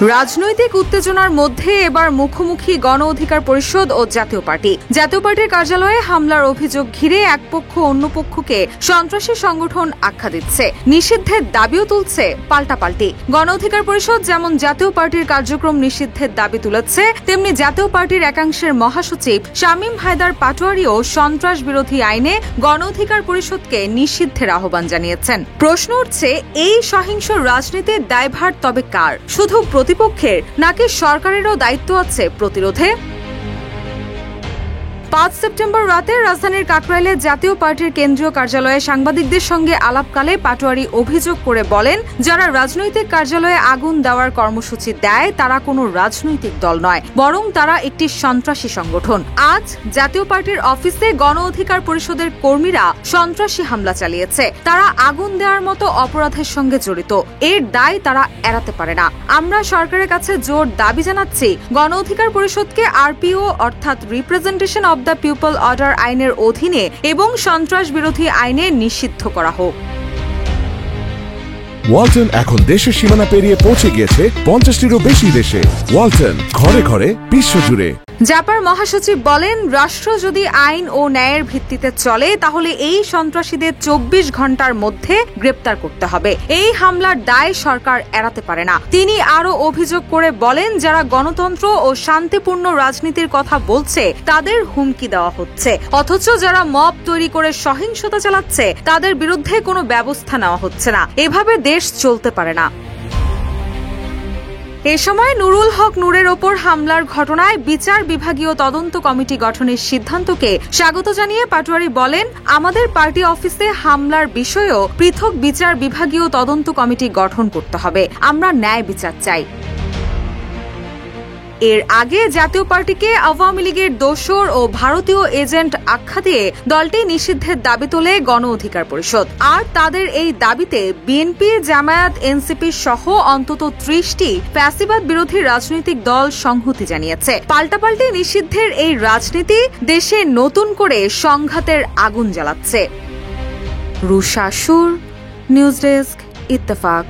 রাজনৈতিক উত্তেজনার মধ্যে এবার মুখোমুখি গণ অধিকার পরিষদ ও জাতীয় পার্টি। জাতীয় পার্টির কার্যালয়ে হামলার অভিযোগ ঘিরে এক পক্ষ অন্য পক্ষকে সন্ত্রাসী সংগঠন আখ্যা দিচ্ছে, নিষিদ্ধের দাবিও তুলছে পাল্টাপাল্টি। গণ অধিকার পরিষদ যেমন জাতীয় পার্টির কার্যক্রম নিষিদ্ধের দাবি তুলেছে, তেমনি জাতীয় পার্টির একাংশের মহাসচিব শামীম হায়দার পাটোয়ারিও সন্ত্রাস বিরোধী আইনে গণ অধিকার পরিষদকে নিষিদ্ধের আহ্বান জানিয়েছেন। প্রশ্ন উঠছে, এই সহিংস রাজনীতির দায়ভার তবে কার? শুধু প্রতিপক্ষের নাকি সরকারেরও দায়িত্ব আছে প্রতিরোধে? ৫ সেপ্টেম্বর রাতে রাজধানীর কাকরাইলে জাতীয় পার্টির কেন্দ্রীয় কার্যালয়ে সাংবাদিকদের সঙ্গে আলাপকালে পাটোয়ারি অভিযোগ করে বলেন, যারা রাজনৈতিক কার্যালয়ে আগুন দেওয়ার কর্মসূচি দেয় তারা কোনো রাজনৈতিক দল নয়, বরং তারা একটি সন্ত্রাসী সংগঠন। আজ জাতীয় পার্টির অফিসে গণ অধিকার পরিষদের কর্মীরা সন্ত্রাসী হামলা চালিয়েছে। তারা আগুন দেওয়ার মতো অপরাধের সঙ্গে জড়িত, এর দায় তারা এড়াতে পারে না। আমরা সরকারের কাছে জোর দাবি জানাচ্ছি, গণ অধিকার পরিষদকে আরপিও অর্থাৎ representation of the people order আইনের অধীনে এবং সন্ত্রাস বিরোধী আইনে নিষিদ্ধ করা হোক। ওয়ালটন এখন দেশের সীমানা পেরিয়ে পৌঁছে গিয়েছে ৫০টিরও বেশি দেশে। ওয়ালটন, ঘরে ঘরে, বিশ্বজুড়ে। জাপার মহাসচিব বলেন, রাষ্ট্র যদি আইন ও ন্যায়ের ভিত্তিতে চলে তাহলে এই সন্ত্রাসীদের ২৪ ঘন্টার মধ্যে গ্রেপ্তার করতে হবে। এই হামলার দায় সরকার এড়াতে পারে না। তিনি আরও অভিযোগ করে বলেন, যারা গণতন্ত্র ও শান্তিপূর্ণ রাজনীতির কথা বলছে তাদের হুমকি দেওয়া হচ্ছে, অথচ যারা মব তৈরি করে সহিংসতা চালাচ্ছে তাদের বিরুদ্ধে কোনো ব্যবস্থা নেওয়া হচ্ছে না। এভাবে দেশ চলতে পারে না। এ সময় নুরুল হক নূরের ওপর হামলার ঘটনায় বিচার বিভাগীয় তদন্ত কমিটি গঠনের সিদ্ধান্তকে স্বাগত জানিয়ে পাটোয়ারি বলেন, আমাদের পার্টি অফিসে হামলার বিষয়েও পৃথক বিচার বিভাগীয় তদন্ত কমিটি গঠন করতে হবে। আমরা ন্যায় বিচার চাই। এর আগে জাতীয় পার্টিকে আওয়ামী লীগের দোসর ও ভারতীয় এজেন্ট আখ্যা দিয়ে দলটি নিষিদ্ধের দাবি তোলে গণ অধিকার পরিষদ। আর তাদের এই দাবিতে বিএনপি, জামায়াত, এনসিপি সহ অন্তত ৩০টি ফ্যাসিবাদ বিরোধী রাজনৈতিক দল সংহতি জানিয়েছে। পাল্টাপাল্টি নিষিদ্ধের এই রাজনীতি দেশে নতুন করে সংঘাতের আগুন জ্বালাচ্ছে। রুশা সুর, নিউজ ডেস্ক, ইত্তেফাক।